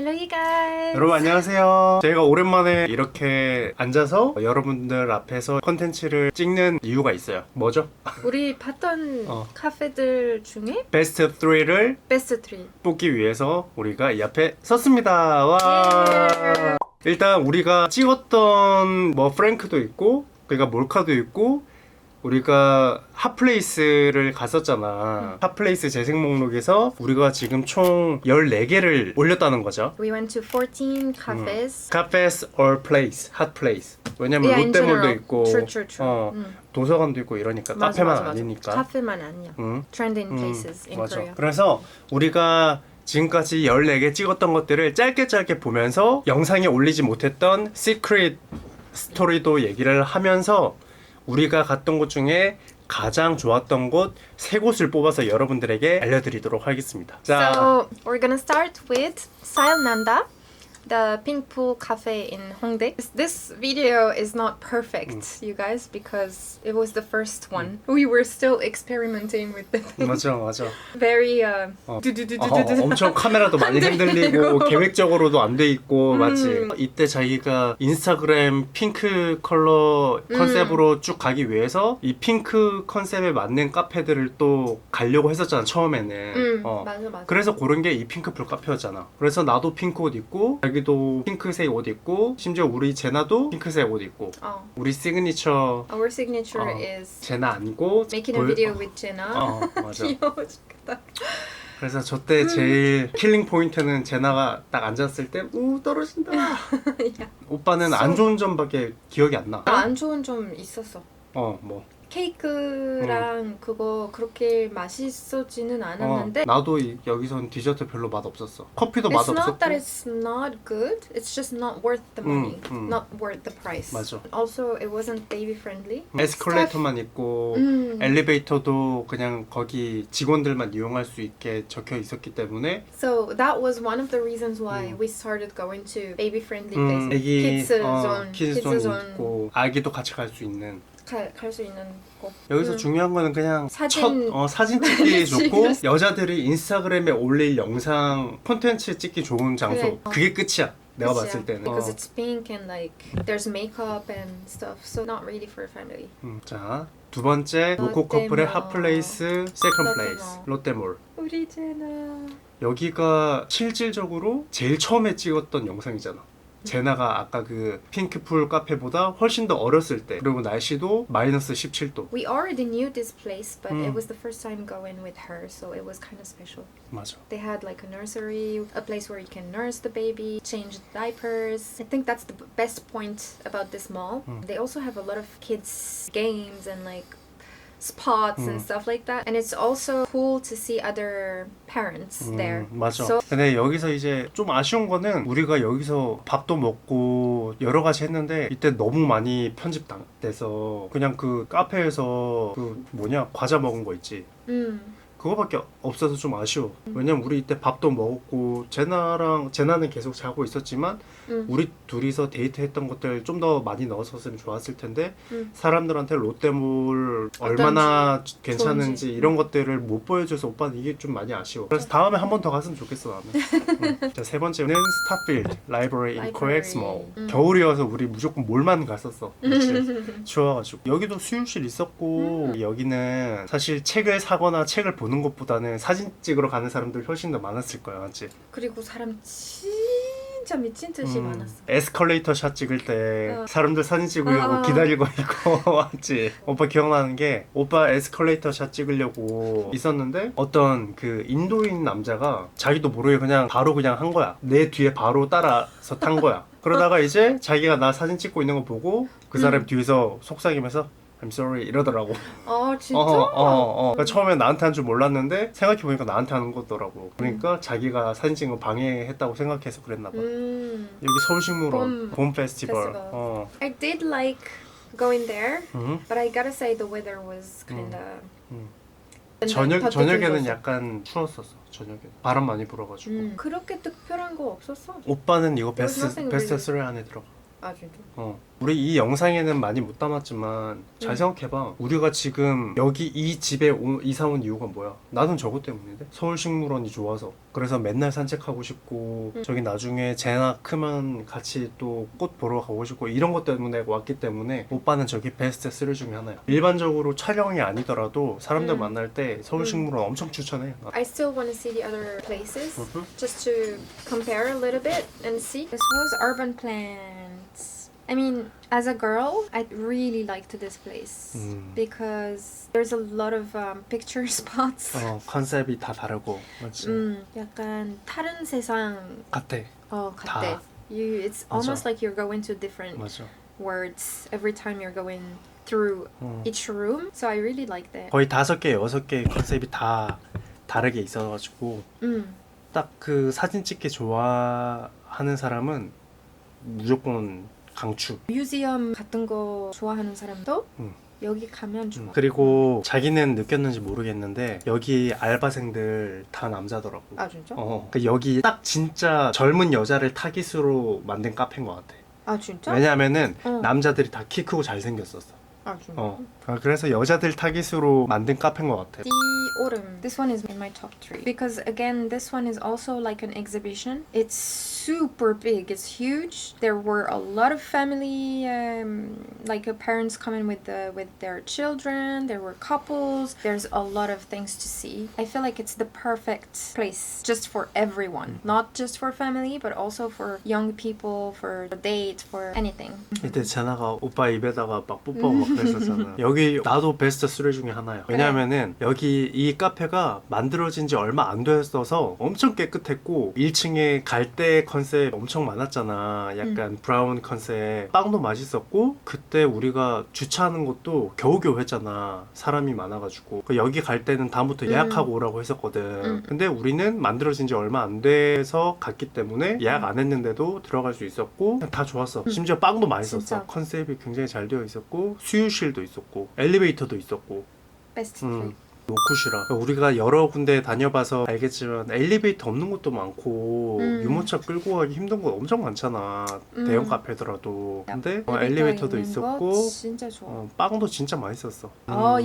Hello you guys. 여러분 안녕하세요. 저희가 오랜만에 이렇게 앉아서 여러분들 앞에서 컨텐츠를 찍는 이유가 있어요. 뭐죠? 우리 봤던 카페들 중에 베스트 3를 베스트 3. 뽑기 위해서 우리가 이 앞에 섰습니다. 와. 일단 우리가 찍었던 뭐 프랭크도 있고 그러니까 몰카도 있고 우리가 핫플레이스를 갔었잖아. 핫플레이스 재생 목록에서 우리가 지금 총 14개를 올렸다는 거죠. We went to 14 cafes. 카페스 or place, 핫 플레이스. 왜냐면 Yeah, in 롯데몰도 general. 있고 True. 도서관도 있고 이러니까 맞아, 카페만 맞아. 아니니까. 카페만 아니야. Trending places in 맞아. Korea. 그래서 우리가 지금까지 14개 찍었던 것들을 짧게 보면서 영상에 올리지 못했던 시크릿 스토리도 얘기를 하면서 우리가 갔던 곳 중에 가장 좋았던 곳 3곳을 뽑아서 여러분들에게 알려드리도록 하겠습니다. 자, So we're gonna start with Sailnanda, the pink pool cafe in Hongdae. This video is not perfect, you guys, because it was the first one. We were still experimenting with the thing. 맞아. Very 엄청 카메라도 많이 흔들리고 계획적으로도 안 돼 있고 맞지? 이때 자기가 인스타그램 핑크 컬러 컨셉으로 쭉 가기 위해서 이 핑크 컨셉에 맞는 카페들을 또 가려고 했었잖아 처음에는. 맞아. 그래서 고른 게 이 핑크풀 카페였잖아. 그래서 나도 핑크 옷 입고 자기도 핑크색 옷 입고 심지어 우리 제나도 핑크색 옷 입고 우리 시그니처 Our signature is 제나 안고 making a video with Jenna. 맞아. 귀여워 죽겠다. 그래서 저 때 제일 킬링 포인트는 제나가 딱 앉았을 때 떨어진다. 오빠는 안 좋은 점밖에 기억이 안 나. 안 좋은 점 있었어. 뭐. 케이크랑 그거 그렇게 맛있어지는 않았는데 나도 여기선 디저트 별로 맛 없었어. 커피도 It's 맛 not 없었고. that it's not good. It's just not worth the money. Not worth the price. 맞아. Also, it wasn't baby friendly. 에스컬레이터만 있고 엘리베이터도 그냥 거기 직원들만 이용할 수 있게 적혀 있었기 때문에 So that was one of the reasons why we started going to baby friendly places. 애기 Kids zone. 키즈존 있고 아기도 같이 갈 수 있는. 갈 수 있는 곳. 여기서 중요한 거는 그냥 사진. 사진 찍기 좋고 그치. 여자들이 인스타그램에 올릴 영상 콘텐츠 찍기 좋은 장소. 그래. 그게 끝이야. 내가 그치야. 봤을 때는. Because it's pink and like there's makeup and stuff. So not really for family. 자, 두 번째 로코 커플의 롯데몰. 핫플레이스 세컨드 롯데몰. 플레이스 롯데몰. 우리 제나. 여기가 실질적으로 제일 처음에 찍었던 영상이잖아. 제나가 아까 그 핑크풀 카페보다 훨씬 더 어렸을 때 그리고 날씨도 마이너스 17도. We already knew this place, but it was the first time going with her, so it was kind of special. 맞아. They had like a nursery, a place where you can nurse the baby, change diapers. I think that's the best point about this mall. They also have a lot of kids games and like spots and stuff like that. And it's also cool to see other parents there. 맞아. So 근데 여기서 이제 좀 아쉬운 거는 우리가 여기서 밥도 먹고 여러 가지 했는데 이때 너무 많이 편집돼서 그냥 그 카페에서 그 과자 먹은 거 있지. 그거밖에 없어서 좀 아쉬워. 왜냐면 우리 이때 밥도 먹었고 제나는 계속 자고 있었지만 우리 둘이서 데이트했던 것들 좀 더 많이 넣었으면 좋았을 텐데 사람들한테 롯데몰 얼마나 괜찮은지 좋은지. 이런 것들을 못 보여줘서 오빠는 이게 좀 많이 아쉬워. 그래서 다음에 한 번 더 갔으면 좋겠어 나는. 자, 세 번째는 스타필드 라이브러리 인 코엑스 몰. 겨울이어서 우리 무조건 몰만 갔었어. 그치? 추워가지고 여기도 수유실 있었고 여기는 사실 책을 사거나 책을 보는 것보다는 사진 찍으러 가는 사람들 훨씬 더 많았을 거야, 맞지? 그리고 사람 진짜 미친 듯이 많았어. 에스컬레이터 샷 찍을 때 사람들 사진 찍으려고 어. 기다리고 있고 맞지? 오빠 기억나는 게 오빠 에스컬레이터 샷 찍으려고 있었는데 어떤 그 인도인 남자가 자기도 모르게 그냥 바로 그냥 한 거야. 내 뒤에 바로 따라서 탄 거야. 그러다가 이제 자기가 나 사진 찍고 있는 거 보고 그 사람 뒤에서 속삭이면서 I'm sorry 이러더라고. 아 진짜? 그러니까 처음에 나한테 한 줄 몰랐는데 생각해보니까 나한테 하는 거더라고. 그러니까 자기가 사진 찍은 거 방해했다고 생각해서 그랬나 봐. 여기 서울식물원 봄 페스티벌. I did like going there, but I gotta say the weather was kinda. 저녁에는 약간 추웠었어. 저녁에 바람 많이 불어가지고. 그렇게 특별한 거 없었어. 오빠는 이거 There was 베스트 nothing really. 3 안에 들어가. 아 진짜? 우리 이 영상에는 많이 못 담았지만 잘 생각해봐. 우리가 지금 여기 이 집에 이사 온 이유가 뭐야? 나는 저것 때문인데? 서울식물원이 좋아서. 그래서 맨날 산책하고 싶고 저기 나중에 재나 크면 같이 또 꽃 보러 가고 싶고 이런 것 때문에 왔기 때문에 오빠는 저기 베스트 3 중에 하나야. 일반적으로 촬영이 아니더라도 사람들 만날 때 서울식물원 엄청 추천해. I still want to see the other places just to compare a little bit and see. This was urban plants. I mean, as a girl, I really liked this place because there's a lot of picture spots. 컨셉이 다 다르고 맞지? 약간 다른 세상 같아. 같아. It's almost like you're going to different 맞아. worlds every time you're going through each room. So I really liked it. 거의 5개, 6개 컨셉이 다 다르게 있어가지고 딱 그 사진 찍기 좋아하는 사람은 무조건 강추. 뮤지엄 같은 거 좋아하는 사람도 여기 가면 좋아. 그리고 자기는 느꼈는지 모르겠는데 여기 알바생들 다 남자더라고. 아 진짜? 그 여기 딱 진짜 젊은 여자를 타깃으로 만든 카페인 것 같아. 아 진짜? 왜냐면은 남자들이 다 키 크고 잘생겼었어. 아 진짜? 그래서 여자들 타깃으로 만든 카페인 것 같아. The Autumn. This one is in my top 3 because again, this one is also like an exhibition. It's super big. It's huge. There were a lot of family, like parents coming with their children. There were couples. There's a lot of things to see. I feel like it's the perfect place just for everyone, not just for family, but also for young people, for a date, for anything. 이때 제나가 오빠 입에다가 막 뽀뽀하고 막 그랬었잖아. 여기 나도 베스트 3 중에 하나야. 왜냐면은 여기 이 카페가 만들어진 지 얼마 안 됐어서 엄청 깨끗했고 1층에 갈대 컨셉 엄청 많았잖아. 약간 브라운 컨셉. 빵도 맛있었고 그때 우리가 주차하는 것도 겨우겨우 했잖아. 사람이 많아가지고. 여기 갈 때는 다음부터 예약하고 오라고 했었거든. 근데 우리는 만들어진 지 얼마 안 돼서 갔기 때문에 예약 안 했는데도 들어갈 수 있었고 다 좋았어. 심지어 빵도 맛있었어. 진짜. 컨셉이 굉장히 잘 되어 있었고 수유실도 있었고 엘리베이터도 있었고 Best 3. 노쿠시라. 우리가 여러 군데 다녀봐서 알겠지만 엘리베이터 없는 곳도 많고 유모차 끌고 가기 힘든 곳 엄청 많잖아. 대형 카페더라도. 근데 엘리베이터도 있는 있었고 거 진짜 좋아. 빵도 진짜 맛있었어.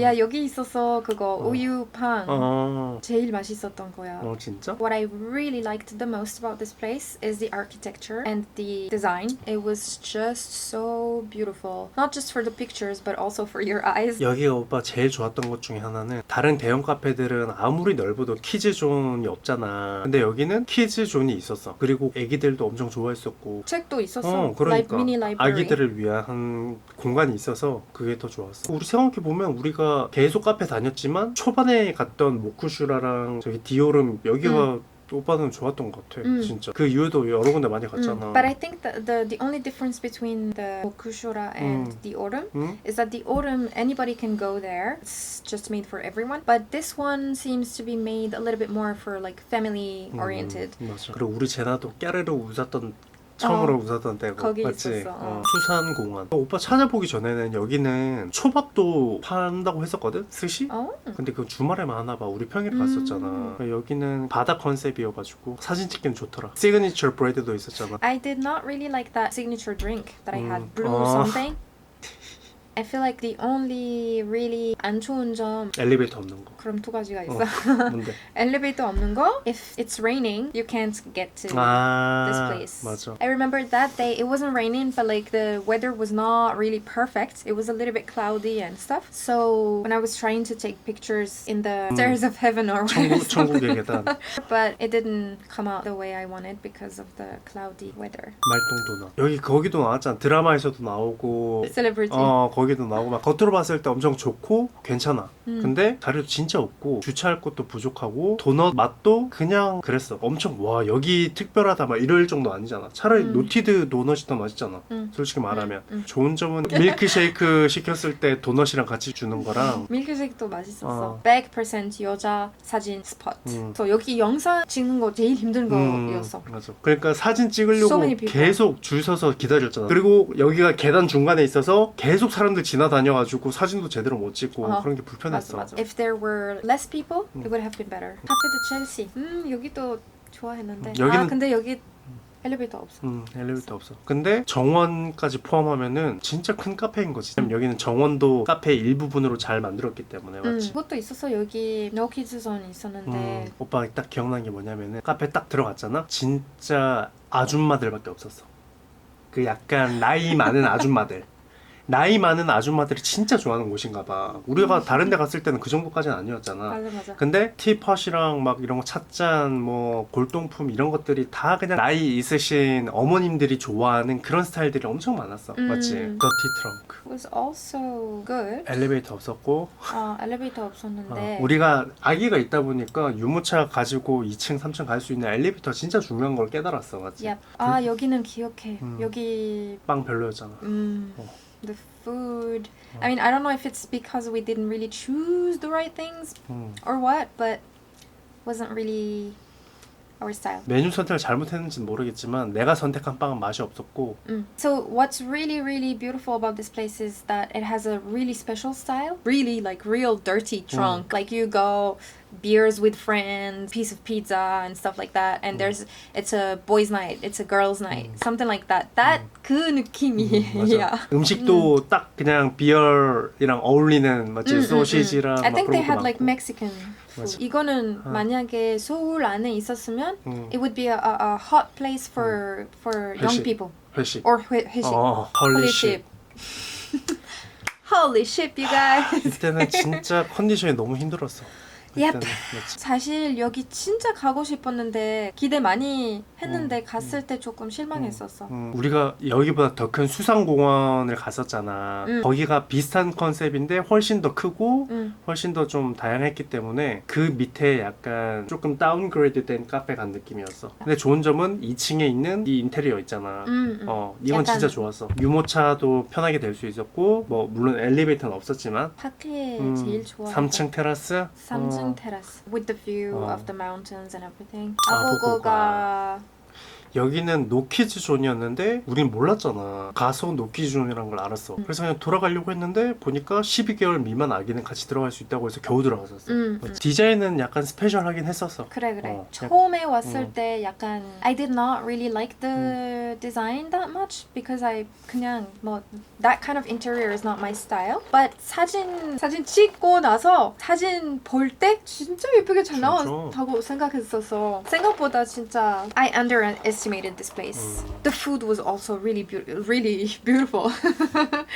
야 여기 있었어 그거 우유빵. 제일 맛있었던 거야. 진짜? What I really liked the most about this place is the architecture and the design. It was just so beautiful. Not just for the pictures, but also for your eyes. 여기가 오빠 제일 좋았던 것 중에 하나는 다른 대형 카페들은 아무리 넓어도 키즈존이 없잖아. 근데 여기는 키즈존이 있었어. 그리고 애기들도 엄청 좋아했었고 책도 있었어. 그러니까 미니 라이브러리. 아기들을 위한 공간이 있어서 그게 더 좋았어. 우리 생각해보면 우리가 계속 카페 다녔지만 초반에 갔던 모쿠슈라랑 저기 디오름 여기가 오빠는 좋았던 것 같아. 진짜 그 이후에도 여러 군데 많이 갔잖아. But I think that the only difference between the Mokushura and the Autumn is that the Autumn anybody can go there. It's just made for everyone. But this one seems to be made a little bit more for like family oriented. 맞아. 그리고 우리 제나도 깨르르 웃었던 처음으로 웃었던 때고 거기 맞지? 있었어. 수산공원. 오빠 찾아보기 전에는 여기는 초밥도 판다고 했었거든? 스시? 근데 그건 주말에만 하나 봐. 우리 평일에 갔었잖아. 여기는 바다 컨셉이어가지고 사진 찍기는 좋더라. 시그니처 브레드도 있었잖아. I did not really like that signature drink that I had. Blue something. I feel like the only really 안 좋은 점 엘리베이터 없는 거. 그럼 2가지가 있어. 뭔데? 엘리베이터 없는 거. If it's raining, you can't get to this place. 맞아. I remember that day it wasn't raining, but like the weather was not really perfect. It was a little bit cloudy and stuff. So when I was trying to take pictures in the stairs of heaven or whatever, 천국의 계단. but it didn't come out the way I wanted because of the cloudy weather. 말똥 도넛. 여기 거기도 나왔잖아. 드라마에서도 나오고. Celebrity. 거기도 나오고 막 겉으로 봤을 때 엄청 좋고 괜찮아. 근데 자리도 진짜 없고 주차할 곳도 부족하고 도넛 맛도 그냥 그랬어. 엄청 와 여기 특별하다 막 이럴 정도 아니잖아. 차라리 노티드 도넛이 더 맛있잖아. 솔직히 말하면. 좋은 점은 밀크쉐이크 시켰을 때 도넛이랑 같이 주는 거랑 밀크쉐이크도 맛있었어. 100% 여자 사진 스팟. 그래서 여기 영상 찍는 거 제일 힘든 거였어. 맞아. 그러니까 사진 So 찍으려고 many people. 계속 줄 서서 기다렸잖아. 그리고 여기가 계단 중간에 있어서 계속 사람들 지나다녀가지고 사진도 제대로 못 찍고 그런 게 불편했어. 맞아. If there were less people, it would have been better. 카페 드 첼시. 여기도 좋아했는데. 여기는- 근데 여기 엘리베이터 없어. 엘리베이터 없어. 근데 정원까지 포함하면은 진짜 큰 카페인 거지. 여기는 정원도 카페의 일부분으로 잘 만들었기 때문에 맞지? 그것도 있었어. 여기 노키즈존 있었는데 오빠 딱 기억난 게 뭐냐면은 카페 딱 들어갔잖아? 진짜 아줌마들밖에 없었어. 그 약간 나이 많은 아줌마들. 나이 많은 아줌마들이 진짜 좋아하는 곳인가 봐. 우리가 다른 데 갔을 때는 그 정도까지는 아니었잖아. 맞아. 근데 티팟이랑 막 이런 거 찻잔 뭐 골동품 이런 것들이 다 그냥 나이 있으신 어머님들이 좋아하는 그런 스타일들이 엄청 많았어. 맞지? 더티 트렁크. It was also good. 엘리베이터 없었고 엘리베이터 없었는데 우리가 아기가 있다 보니까 유모차 가지고 2층 3층 갈 수 있는 엘리베이터 진짜 중요한 걸 깨달았어. 맞지? Yep. 여기는 기억해. 여기 빵 별로였잖아. the food. I mean, I don't know if it's because we didn't really choose the right things or what, but wasn't really our style. 메뉴 선택을 잘못했는지는 모르겠지만 내가 선택한 빵은 맛이 없었고 So what's really, really beautiful about this place is that it has a really special style. Really, like real dirty trunk. Like you go beers with friends, piece of pizza and stuff like that. And it's a boys' night, it's a girls' night, something like that. That 그 느낌이야. 맞아. 음식도 딱 그냥 비어랑 어울리는 맞지? 소시지랑 I think 막 they 그런 had 것도 like 많고. Mexican food. 이거는 만약에 서울 안에 있었으면 it would be a hot place for young 회식. people. 회식. Or 회식. Holy shit. Holy shit, you guys. 이때는 진짜 컨디션이 너무 힘들었어. Yep. 그때는. 맞지? 사실 여기 진짜 가고 싶었는데 기대 많이 했는데 갔을 때 조금 실망했었어. 우리가 여기보다 더 큰 수상공원을 갔었잖아. 거기가 비슷한 컨셉인데 훨씬 더 크고 훨씬 더 좀 다양했기 때문에 그 밑에 약간 조금 다운그레이드 된 카페 간 느낌이었어. 근데 좋은 점은 2층에 있는 이 인테리어 있잖아. 이건 약간 진짜 좋았어. 유모차도 편하게 될 수 있었고 뭐 물론 엘리베이터는 없었지만 파크에 제일 좋아. 3층 테라스? 3층 테라스 with the view of the mountains and everything. 아보고가. 아보고가 여기는 노키즈 존이었는데 우린 몰랐잖아. 가서 노키즈 존이라는 걸 알았어. 그래서 그냥 돌아가려고 했는데 보니까 12개월 미만 아기는 같이 들어갈 수 있다고 해서 겨우 들어갔었어. 디자인은 약간 스페셜하긴 했었어. 그래. 처음에 왔을 때 약간 I did not really like the design that much because I 그냥 뭐 that kind of interior is not my style. But 사진 찍고 나서 사진 볼 때 진짜 예쁘게 잘 나왔다고 생각했었어. 생각보다 진짜 I underestimated this place. The food was also really beautiful.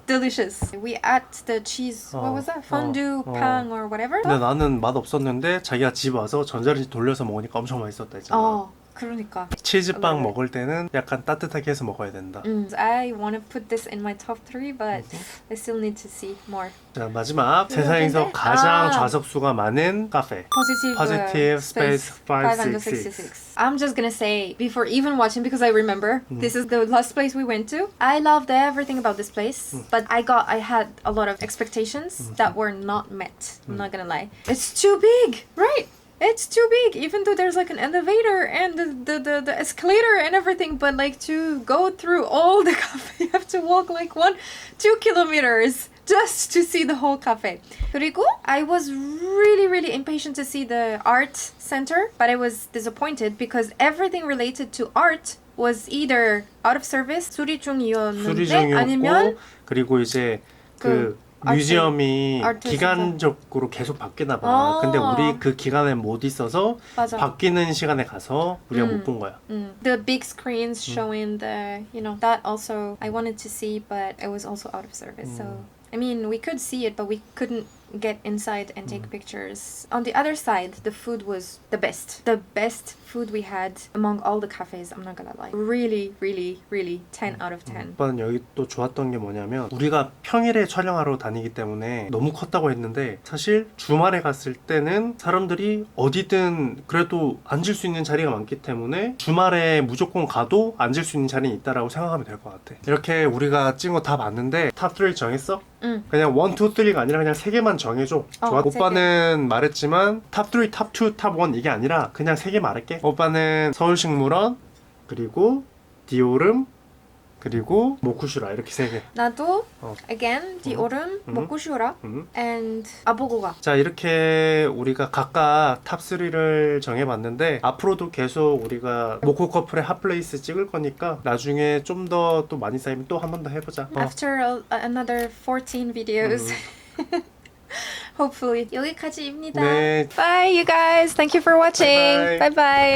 Delicious. We ate the cheese. What was that? Fondue pan or whatever. 근데 나는 맛 없었는데 자기가 집 와서 전자레인지 돌려서 먹으니까 엄청 맛있었다 했잖아. 그러니까. 치즈빵 먹을 때는 약간 따뜻하게 해서 먹어야 된다. I want to put this in my top 3, but I still need to see more. 자, 마지막 세상에서 가장 좌석수가 많은 카페. Positive Space 566. I'm just gonna say before even watching because I remember this is the last place we went to. I loved everything about this place, but I had a lot of expectations that were not met. I'm not gonna lie. It's too big, right? It's too big, even though there's like an elevator and the escalator and everything, but like to go through all the cafe, you have to walk like 1-2 kilometers just to see the whole cafe. 그리고 I was really impatient to see the art center, but I was disappointed because everything related to art was either out of service, 수리 중이었는데 아니면 그리고 이제 그 뮤지엄이 기간적으로 계속 바뀌나 봐. 근데 우리 그 기간에 못 있어서 맞아. 바뀌는 시간에 가서 우리가 못 본 거야. The big screens showing the, that also I wanted to see, but it was also out of service. So, I mean, we could see it, but we couldn't get inside and take pictures. On the other side, the food was the best. The best food we had among all the cafes, I'm not gonna lie. Really 10 out of 10. 오빠는 여기 또 좋았던 게 뭐냐면 우리가 평일에 촬영하러 다니기 때문에 너무 컸다고 했는데 사실 주말에 갔을 때는 사람들이 어디든 그래도 앉을 수 있는 자리가 많기 때문에 주말에 무조건 가도 앉을 수 있는 자리는 있다라고 생각하면 될 것 같아. 이렇게 우리가 찍은 거 다 봤는데 탑 3 정했어? 응. 그냥 1, 2, 3가 아니라 그냥 3개만 정해줘. 좋아. 오빠는 말했지만 탑 3, 탑 2, 탑 1 이게 아니라 그냥 3개 말할게. 오빠는 서울식물원, 그리고 디오름, 그리고 모쿠슈라 이렇게 3개. 나도 어. again 디오름, 모쿠슈라 and 아보고가. 자, 이렇게 우리가 각각 탑3를 정해봤는데 앞으로도 계속 우리가 모코 커플의 핫플레이스 찍을 거니까 나중에 좀 더 또 많이 쌓이면 또 한 번 더 해보자. After another 14 videos. Hopefully 여기까지입니다. 네. Bye you guys. Thank you for watching. Bye. Bye bye.